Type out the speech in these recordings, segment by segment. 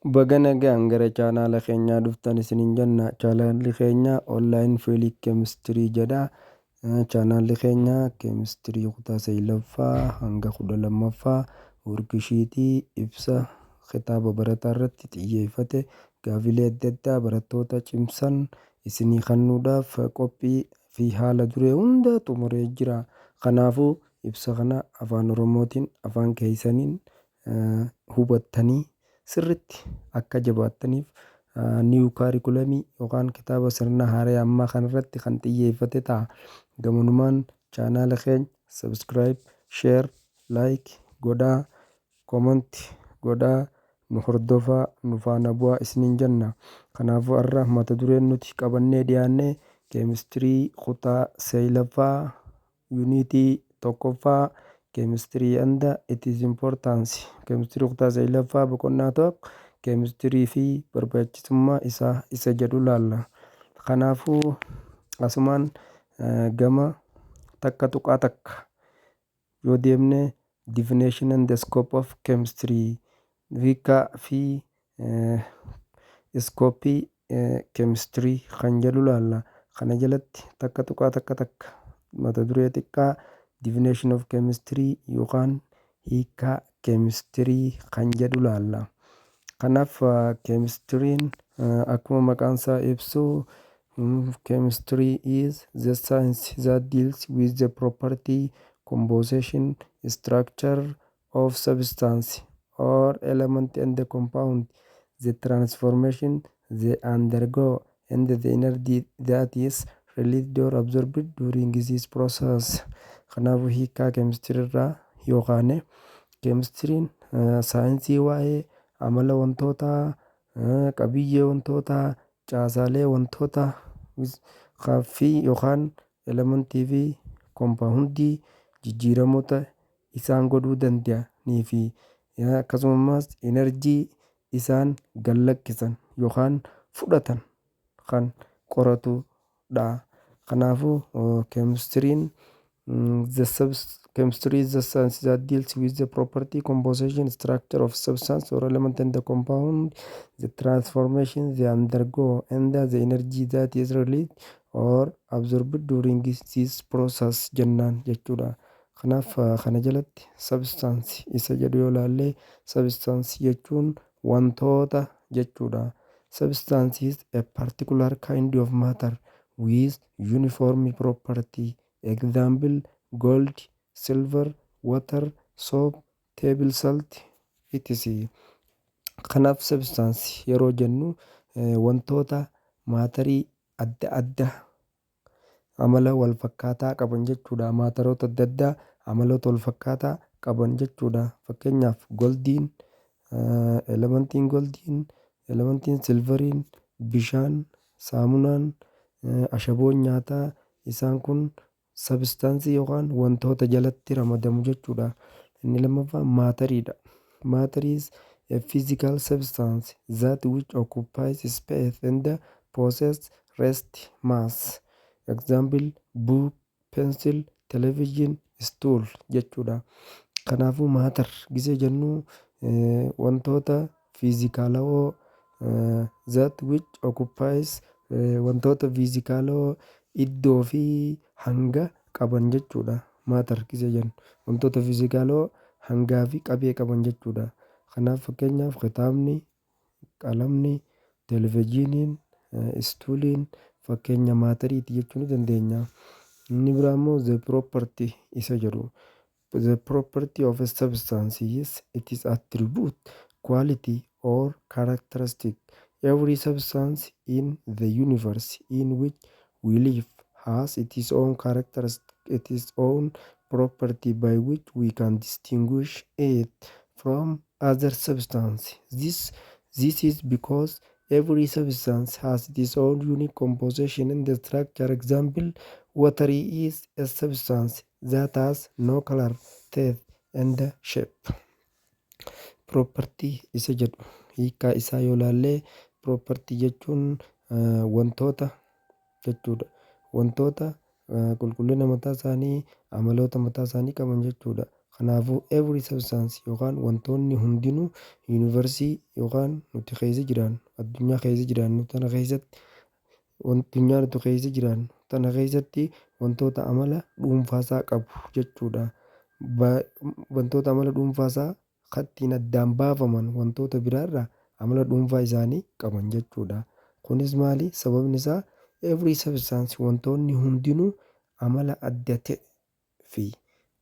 Baga nagaan gara chaanaala keenyaa dhuftan isiniin jenna. Chaanaalli keenya Online Field Chemistry jedha. Chaanaalli keenya keemistirii kutaa 9ffaa hanga 12ffaa worksheetii ibsa kitaaba barataa irratti xiyyeeffate gaafilee adda addaa barattoota cimsan isinii kennuudhaaf qophii fi haala duree hunda xumuree jira. Kanaafuu ibsa kana afaan Oromootiin afaan keessaniin hubattanii sirriitti akka jabaattaniif niiw kaarikulamii yookaan kitaaba sirna haaraa ammaa kanarratti kan xiyyeeffate ta'a. Gamumaan chaanaala keenya subscribe, share, like godhaa, comment godhaa, nu hordofaa, nu faana bu'aa isiniin jenna. Kanaafuu har'a mata dureen nuti qabannee dhiyaanne keemistirii kutaa 9ffaa yuunitii 1ffaa keemistirii and its importance. Keemistirii kutaa 9ffaa boqonnaa 1 keemistirii fi barbaachisummaa isaa isa jedhu laalla. Kanaafuu asumaan gama takka tuqaa takka yoo deemne definition and the scope of chemistry hiikaa fi iskooppii keemistirii kan jedhu laalla. Kana jalatti takka tuqaa takka mata duree xiqqaa definition of chemistry yookaan hiikaa keemistirii kan jedhu laalla. Kanaaf keemistiriin akkuma maqaan isaa ibsu chemistry is the science that deals with the property, composition, structure of substance or element and the compound, the transformation they undergo and the energy that is released or absorbed during this process. Kanaafuu hiikaa keemistirii irraa yookaan keemistiriin saayinsii waa'ee amala wantootaa, qabiyyee wantootaa, caasaalee wantootaa fi yookaan elementii fi koompaawundii jijjiiramoota isaan godhuu danda'anii fi akkasumas enerjii isaan gallakkisan yookaan fudhatan kan qoratudha. Kanaafuu keemistiriin chemistry is the science that deals with the property, composition, structure of substance or element and the compound, the transformation they undergo and the energy that is released or absorbed during this process jennaan jechuudha. Kanaaf kana jalatti substance isa jedhu yoo ilaalle substance jechuun wantoota jechuudha. Substance is a particular kind of matter with uniform property. Example gold, silver, water, soap, table salt etc. Kanaaf substance yeroo jennu wantoota maatarii adda addaa amala wal fakkaataa qaban jechuudha. Maataroota adda addaa amaloota wal fakkaataa qaban jechuudha. Fakkeenyaaf goldiin, elementiin goldiin, elementiin silveriin, bishaan, saamunaan, ashaboon nyaataa isaan kun substance yookaan wantoota jalatti ramadamu jechuudha. Inni lammaffaa maatariidha. Matter is a physical substance that which occupies space and possesses rest mass. Example book, pencil, television, stool jechuudha. Kanaafuu maatar gisee jennu wantoota fiizikaalawoo that which occupies wantoota fiizikaalawoo iddoo fi hanga qaban jechuudha. Maatar gisee jennu wantoota fiizikaalawoo hangaa fi qabee qaban jechuudha. Kanaaf fakkeenyaaf kitaabni, qalamni, televiziiniin, istuuliin fakkeenya maatariiti jechuu ni dandeenya. Inni biraa immoo the property isa jedhu. The property of a substance is its attribute, quality or characteristic. Every substance in the universe in which we live has its own characteristic, its own property by which we can distinguish it from other substances. This is because every substance has its own unique composition and structure. Example, water is a substance that has no color, taste and shape. Property isa jedhu hiikaa isaa yoo ilaalle property jechuun wantoota jechuudha. Wantoota qulqullina mataa isaanii, amaloota mataa isaanii qaban jechuudha. Kanaafuu every substance yookaan wantoonni hundinuu yuunivarsii yookaan nuti keessa jiraannu addunyaa keessa jiraannu tana keessatti addunyaa nuti keessa jiraannu tana keessatti wantoota amala dhuunfaasaa qabu jechuudha. Wantoota amala dhuunfaasaa kattiin addaan baafaman wantoota biraarraa amala dhuunfaa isaanii qaban jechuudha. Kunis maali? Sababni isaa every substance wantoonni hundinuu amala adda ta'e fi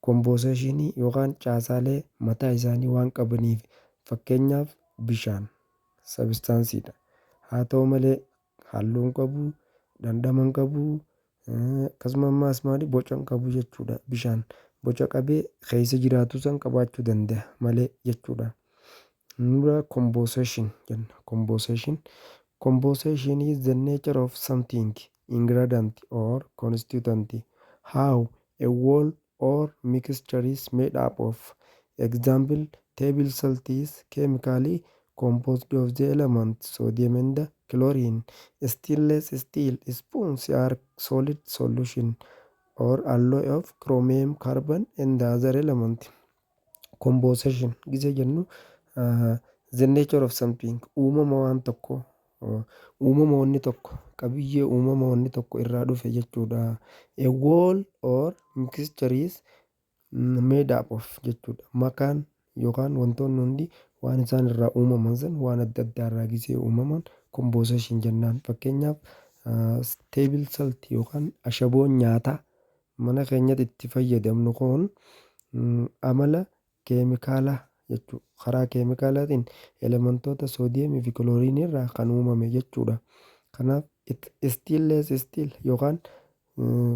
kompooseshinii yookaan caasaalee mataa isaanii waan qabaniif fakkeenyaaf bishaan sabstaansiidha. Haa ta'u malee halluu hin qabu, dhandhama hin qabu, akkasumas maali boca hin qabu jechuudha. Bishaan boca qabee keessa jiraatu san qabaachuu danda'a malee jechuudha. Nura composition jenna. Composition is the nature of something, ingredient or constituent. How a whole or mixture is made up of. Example, table salt is chemically composed of the elements sodium and chlorine. Stainless steel spoons are solid solution or alloy of chromium, carbon and the other element. Composition ጊዜ jennu the nature of something uumama waan tokko uumama wanni tokko qabiyyee uumama wanni tokko irraa dhufe jechuudha. A whole or mixture is made up of jechuudha. Makaan yookaan wantoonni hundi waan isaan irraa uumaman san waan adda addaa irraa gisee uumaman composition jennaan. Fakkeenyaaf table salt yookaan ashaboon nyaataa mana keenyatti itti fayyadamnu kun amala keemikaalaa jechuudha. Karaa keemikaalaatiin elementoota soodiyeemii fi kilooriinii irraa kan uumame jechuudha. Kanaaf stainless steel yookaan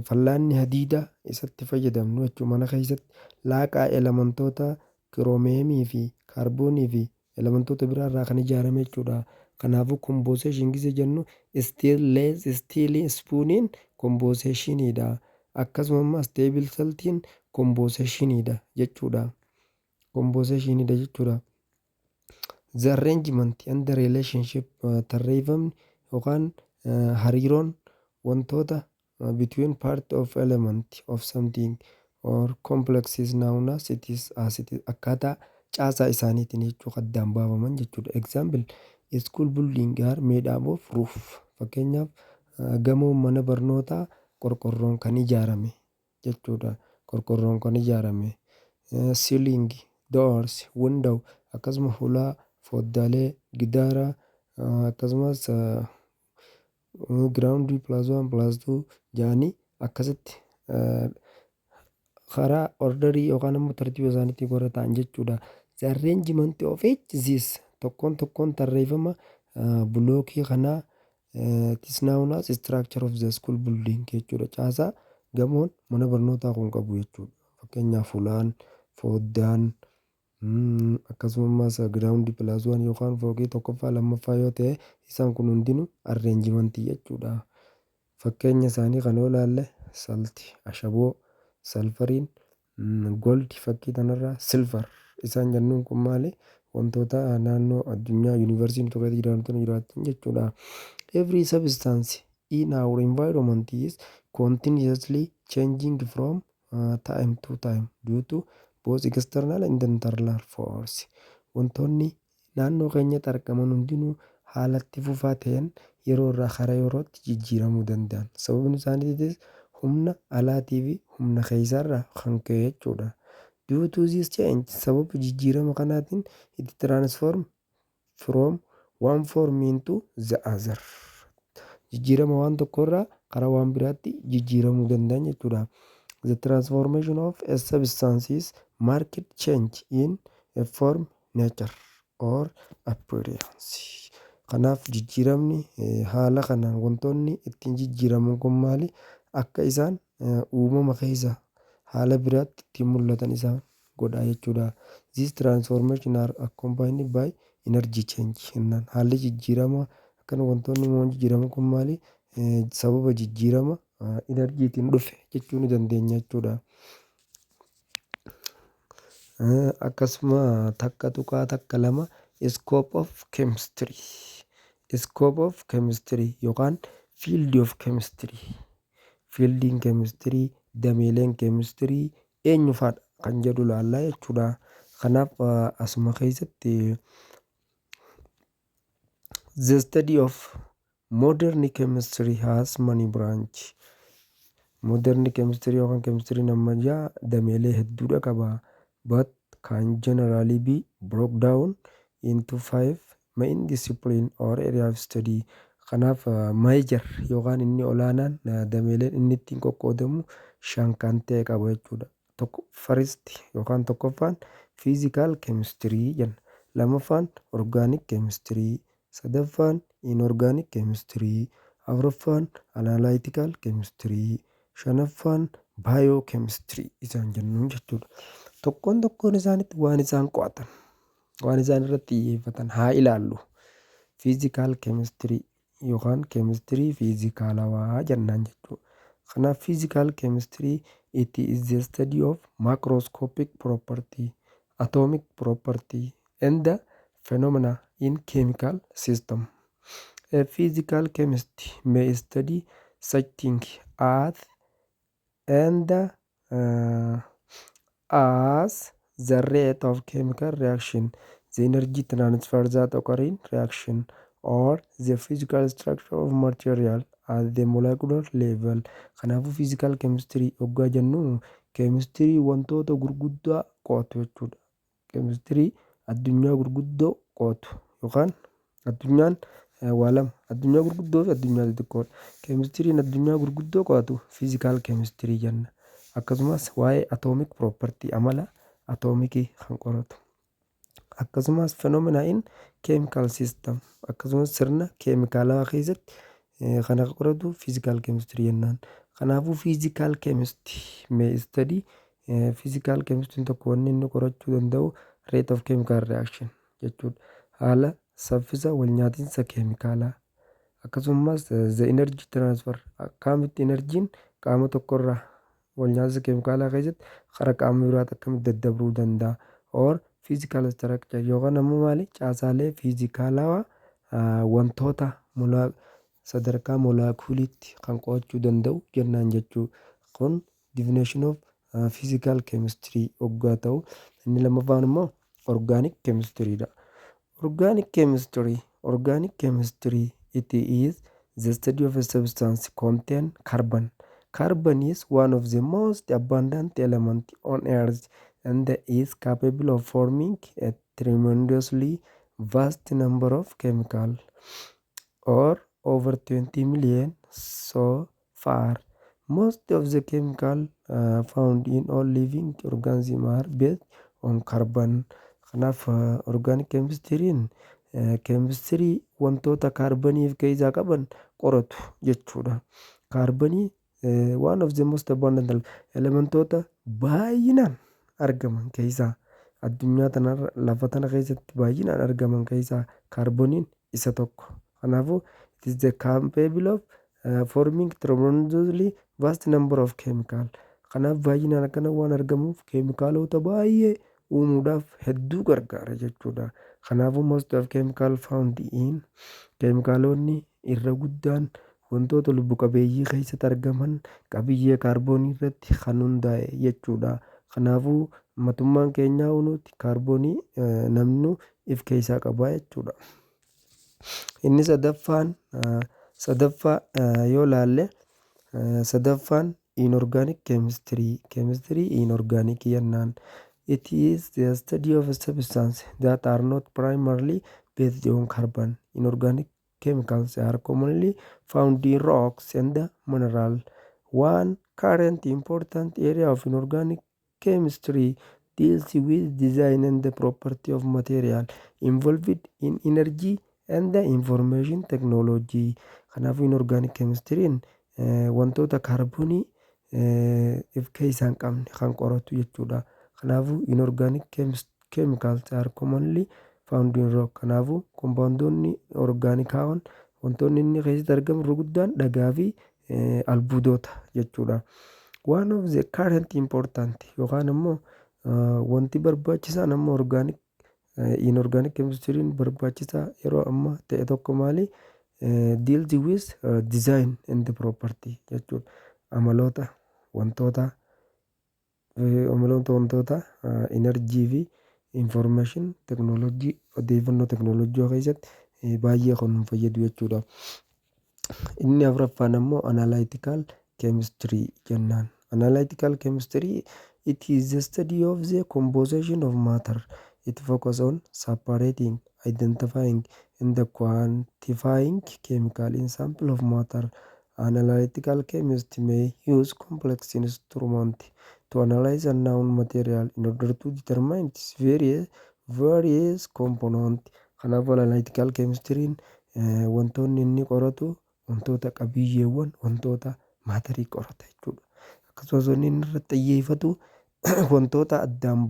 fal'aanni hadiidaa isatti fayyadamnu jechuudha. Mana keessatti laaqaa elementoota kiroomeemii fi kaarboonii fi elementoota biraa irraa kan ijaarame jechuudha. Kanaafuu composition gisee jennu stainless steel spooniin compositionidha. Akkasumas table saltiin compositionidha jechuudha. Compositionidha jechuudha. The arrangement and the relationship tarreeffamni yookaan hariiroon wantoota between part of element of something or complex is known as it is akkaataa caasaa isaaniitiin jechuudha addaan baafaman jechuudha. Example, a school building are made up of roof. Fakkeenyaaf gamoon mana barnootaa qorqorroon kan ijaarame jechuudha. Qorqorroon kan ijaarame. Ceiling, doors, window akkasumas hulaa foddaalee gidaara akkasumas ground plus 1 plus 2 jaanii akkasitti karaa orderii yookaan immoo tartiiba isaaniitti gorra ta'an jechuudha. The arrangement of each this tokkoon tarreeffama bulookii kanaa it is known as structure of the school building jechuudha. Caasaa gamoon mana barnootaa kun qabu jechuudha. Fakkeenyaaf hulaan foddaan akkasumas ground plus 1 yookaan fooqii tokkoffaa lammaffaa yoo ta'e isaan kun hundinuu arrangementii jechuudha. Fakkeenya isaanii kan yoo ilaalle salti, ashaboo, salfariin, gold fakkii kanarraa silver isaan jennuun kun maali? Wantoota naannoo addunyaa yuunivarsiitii tokkotti jiraatan jechuudha. Every substance in our environment is continuously changing from time to time due to both external and internal force. Wantoonni naannoo keenyatti argaman hundinuu haalatti fufaa ta'een yeroo irraa gara yerootti jijjiiramuu danda'an. Sababni isaaniitis humna alaatii fi humna keessaarraa kan ka'e jechuudha. Due to this change sababa jijjiirama kanaatiin it transform from one form into the other. Jijjiirama waan tokkorraa gara waan biraatti jijjiiramuu danda'an jechuudha. The transformation of a substance is marked change in a form, nature or appearance. Kanaaf jijjiiramni haala kanaan wantoonni ittiin jijjiiraman kun maali? Akka isaan uumama keessa haala biraatti ittiin mul'atan isaan godha jechuudha. These transformation are accompanied by energy change. Haalli jijjiirama akkana wantoonni uumaman jijjiiraman kun maali? Sababa jijjiirama enerjiitiin dhufe jechuu ni dandeenya jechuudha. Akkasuma takka tuqaa takka lama scope of chemistry. Scope of chemistry yookaan field of chemistry. Fieldiin chemistry, dameeleen chemistry eenyu faadha kan jedhu ilaallaa jechuudha. Kanaaf asuma keessatti the study of modern chemistry has many branch. Modern chemistry yookaan chemistry ammayyaa dameelee hedduudha qaba. But can generally be broke down into 5 main discipline or area of study. Kanaaf major yookaan inni olaanaan dameeleen inni ittiin qoqqoodamu 5 kan ta'e qaba jechuudha. First yookaan tokkoffaan physical chemistry jenna. Lamaffaan organic chemistry. Sadaffaan inorganic chemistry. Afuraffaan analytical chemistry. Shanaffaan biochemistry isaan jennuun jechuudha. Tokkoon isaanitti waan isaan qo'atan, waan isaan irratti xiyyeeffatan haa ilaallu. Physical chemistry yookaan chemistry physicalawaa jennaan jechuudha. Kanaaf physical chemistry it is the study of macroscopic property, atomic property and the phenomena in chemical system. A physical chemist may study such things as the rate of chemical reaction, the energy transfer that occur in reaction, or the physical structure of material at the molecular level. Kanaafuu physical chemistry hoggaa jennu chemistry wantoota gurguddaa qo'atu jechuudha. Chemistry addunyaa gurguddoo qo'atu yookaan addunyaan waa lama, addunyaa gurguddoo fi addunyaa xixiqqoodha. Chemistry'n addunyaa gurguddoo qo'atu physical chemistry jenna. Akkasumas waa'ee atomic property amala atomikii kan qoratu. Akkasumas phenomena in chemical system, akkasumas sirna keemikaalaa keessatti kan qoratu physical chemistry jennaan. Kanaafuu physical chemist may study physical chemistry tokko wanni inni qorachuu danda'u rate of chemical reaction jechuudha. Haala saffisa walnyaatinsa keemikaalaa. Akkasumas the energy transfer, akkamitti enerjiin qaama tokkorraa walnyaatinsa keemikaalaa keessatti gara qaama biraatti akkamitti daddabruu danda'a. Or physical structure yookaan ammoo maali caasaalee fiizikaalawaa wantoota sadarkaa molaakuliitti kan qo'achuu danda'u jennaan jechuu. Kun definition of physical chemistry hoggaa ta'u, inni lammaffaan immoo organic chemistry dha. Organic chemistry it is the study of a substance contain carbon. Carbon is one of the most abundant element on earth and is capable of forming a tremendously vast number of chemicals, or over 20 million so far. Most of the chemicals found in all living organisms are based on carbon. Kanaaf organic chemistry'n chemistry wantoota kaarbanii of keessaa qaban qoratu jechuudha. Kaarbanii one of the most abundant elementoota baay'inaan argaman keessaa addunyaa tanarra lafa tana keessatti baay'inaan argaman keessaa kaarboniin isa tokko. Kanaafuu it is the capable of forming tremendously vast number of chemical. Kanaaf baay'inaan akkana waan argamuuf keemikaalota baay'ee uumuudhaaf hedduu gargaara jechuudha. Kanaafuu most of chemical found in keemikaalonni irra guddaan wantoota lubbu qabeeyyii keessatti argaman qabiyyee kaarboonii irratti kan hundaa'e jechuudha. Kanaafuu matummaan keenyaa hunuutti kaarboonii namnu if keessaa qabaa jechuudha. Inni sadaffaa yoo laalle sadaffaan inorganic chemistry. Chemistry inorganic jennaan. It is the study of substances that are not primarily based on carbon. Inorganic chemicals are commonly found in rocks and minerals. One current important area of inorganic chemistry deals with design and the property of material involved in energy and the information technology. Kanaafuu inorganic chemistry'n wantoota kaarboonii if keessaa hin qabne kan qoratu jechuudha. Kanaafuu inorganic chemicals are commonly found in rock. Kanaafuu kompoondoonni orgaanikaawwan wantoonni inni keessatti argamu irra guddaan dhagaa fi albuudota jechuudha. One of the current important yookaan immoo wanti barbaachisaan amma inorganic chemistry'n barbaachisaa yeroo amma ta'e tokko maali deals with design and property jechuudha. Amaloota wantoota Amaloota wantoota enerjii fi information teknoolojii odeeffannoo teknoolojii keessatti baay'ee kan nu fayyadu jechuudha. Inni afuraffaan ammoo analytical chemistry jennaan. Analytical chemistry it is the study of the composition of matter. It focus on separating, identifying and the quantifying chemical in sample of matter. Analytical chemist may use complex instrument to analyze unknown material in order to determine its various component. Kanaafuu analytical chemistry wantoonni inni qoratu wantoota qabiyyeewwan wantoota maatarii qorata jechuudha. Akkasumas inni irratti xiyyeeffatu wantoota addaan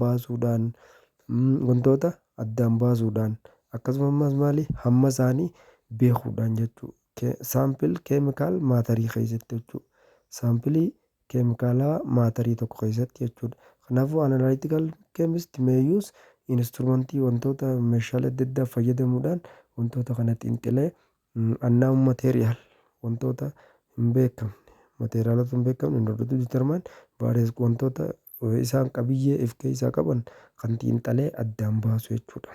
baasuudhaan akkasumas maali hamma isaanii beekuudhaan jechuudha. Saampil keemikaal maatarii keessatti jechuudha. Saampilii keemikaalaa maatarii tokko keessatti jechuudha. Kanaafuu analytical chemist may use instrumentii wantoota meeshaalee adda addaa fayyadamuudhaan wantoota kana xiinxalee unknown material wantoota hin beekamne materiaalota hin beekamne in order to determine various wantoota isaan qabiyyee of keessaa qaban kan xiinxalee addaan baasu jechuudha.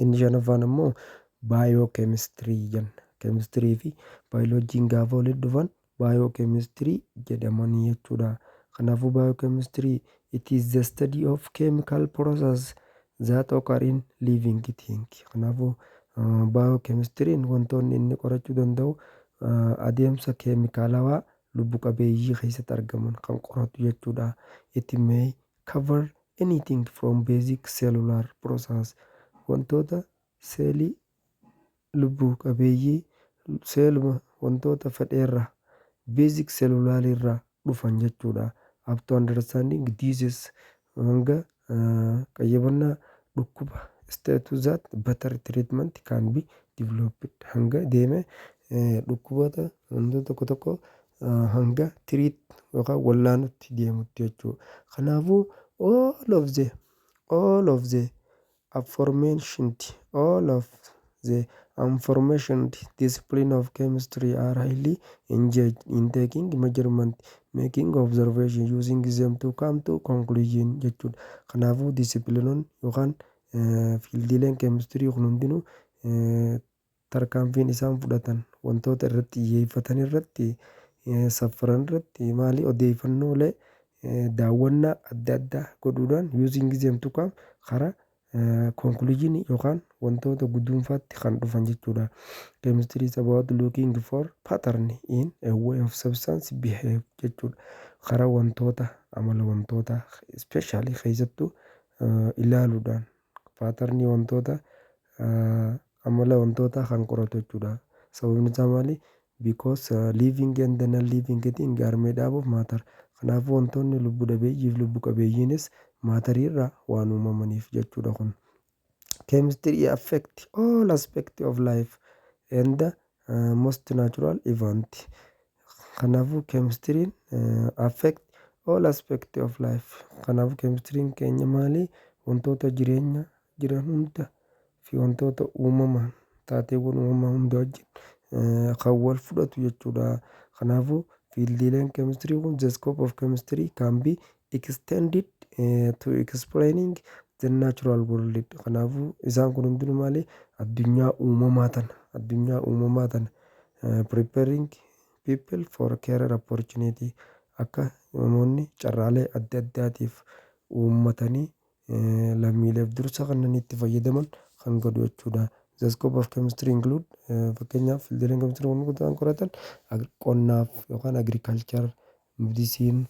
Inni shanaffaan ammoo baayookeemistirii jenna. Keemistirii fi baayoloojiin gaafa walitti dhufan baayookeemistirii jedhamanii jechuudha. Kanaafuu baayookeemistirii it is the study of chemical process that occur in living thing. Kanaafuu baayookeemistiriin wantoonni inni qorachuu danda'u adeemsa keemikaalawaa lubbu qabeeyyii keessatti argaman kan qoratu jechuudha. It may cover anything from basic cellular process wantoota seelii lubbu qabeeyyii seeluma wantoota fedheerra basic cellular irraa dhufan jechuudha. Up to understanding disease hanga qayyabannaa dhukkuba status that better treatment can be developed hanga deeme dhukkuboota wantoota tokko tokko hanga treat yookaan wallaanutti deemutti jechuudha. Kanaafuu all of the aforementioned discipline of chemistry are highly engaged in taking measurement, making observation, using them to come to conclusion jechuudha. Kanaafuu disciplinoon yookaan fiildiileen keemistirii kun hundinuu tarkaanfiin isaan fudhatan wantoota irratti xiyyeeffatan irratti saffaran irratti maali odeeffannoolee daawwannaa adda addaa godhuudhaan using them to come karaa conclusion yookaan wantoota guduunfaatti kan dhufan jechuudha. Chemistry is about looking for pattern in a way of substance behave jechuudha. Karaa wantoota amala wantoota especially keessattuu ilaaluudhaan patternii wantoota amala wantoota kan qoratu jechuudha. Sababni isaa maali? Because living and non-living things are made up of matter. Kanaafuu wantoonni lubbu dhabeeyyii fi lubbu qabeeyyiinis maatarii irraa waan uumamaniif jechuudha kun. Chemistry affect all aspects of life and most natural event. Kanaafuu chemistry'n affect all aspects of life. Kanaafuu chemistry'n keenya maali? Wantoota jireenya jiran hunda fi wantoota uumamaan taateewwan uumamaa hunda wajjin kan wal fudhatu jechuudha. Kanaafuu fiildiileen keemistirii kun the scope of chemistry can be extended to explaining the natural world. Kanaafuu isaan kun hundinuu maali? Addunyaa uumamaa tana preparing people for career opportunity akka namoonni carraalee adda addaatiif uummatanii lammiileef dursa kanneen itti fayyadaman kan godhu jechuudha. The scope of chemistry include fakkeenyaaf fiildiileen keemistirii kun kan qoratan qonnaaf yookaan agriculture, medicine,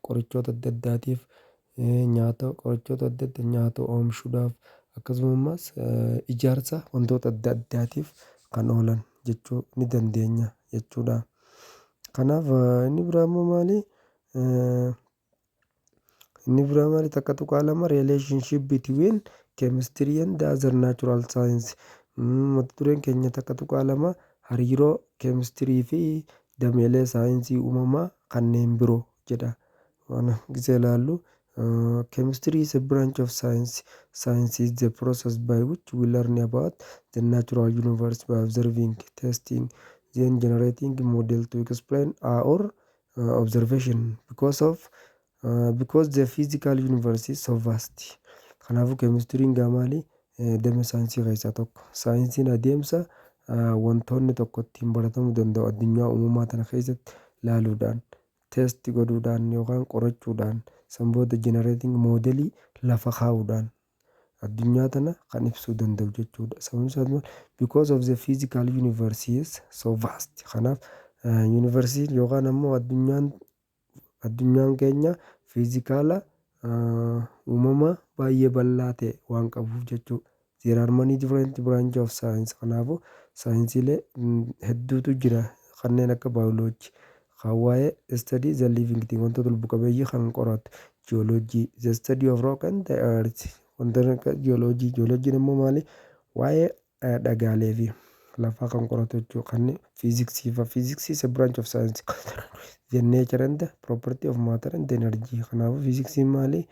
qorichoota adda addaatiif nyaata qorichoota adda addaa nyaata oomishuudhaaf akkasumas ijaarsa wantoota adda addaatiif kan oolan jechuu ni dandeenya jechuudha. Kanaaf inni biraa immoo maali? Inni biraa maali? Takka tuqaa lama relationship between chemistry and other natural science. Mata dureen keenya takka tuqaa lama hariiroo keemistirii fi dameelee saayinsii uumamaa kanneen biroo jedha. Waan gisee ilaallu chemistry is a branch of science. Science is the process by which we learn about the natural universe by observing, testing, then generating a model to explain our observation. Because of because the physical universe is so vast. Kanaafuu keemistiriin gaamaali damee saayinsii keessaa tokko. Saayinsiin adeemsa wantoonni tokko ittiin baratamuu danda'u addunyaa uumamaa tana keessatti ilaaluudhaan, teesti godhuudhaan yookaan qorachuudhaan, sanboota jenereeting moodelii lafa kaa'uudhaan addunyaa tana kan ibsuu danda'u jechuudha. Sababni isaas maal? Because of the physical universe is so vast. Kanaaf yuunivarsiin yookaan ammoo addunyaan keenya fiizikaala uumama baay'ee bal'aa ta'e waan qabuuf jechuudha. There are many different branch of science. Kanaafuu saayinsiilee hedduutu jira kanneen akka baayoloojii, kan waa'ee study the living thing wantoota lubbu qabeeyyii kan qoratu, jiyooloojii, the study of rock and the earth wantoota akka jiyooloojii. Jiyooloojiin immoo maali? Waa'ee dhagaalee fi lafaa kan qoratu jechuudha. Kanneen fiiziksii fa'a. Fiiziksii is a branch of science. The nature and the property of matter and energy. Kanaafuu fiiziksiin maali?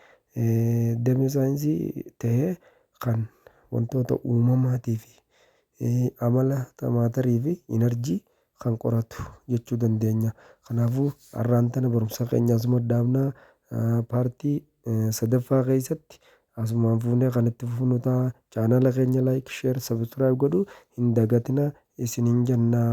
Damee saayinsii ta'ee kan wantoota uumamaatii fi amala maatarii fi enerjii kan qoratu jechuu dandeenya. Kanaafuu har'aan tana barumsa keenya asuma dhaabnaa. Paartii sadaffaa keessatti asumaan fuunee kan itti fufnu ta'a. Chaanala keenya like, share, subscribe godhuu hin dagatinaa isiniin jennaa.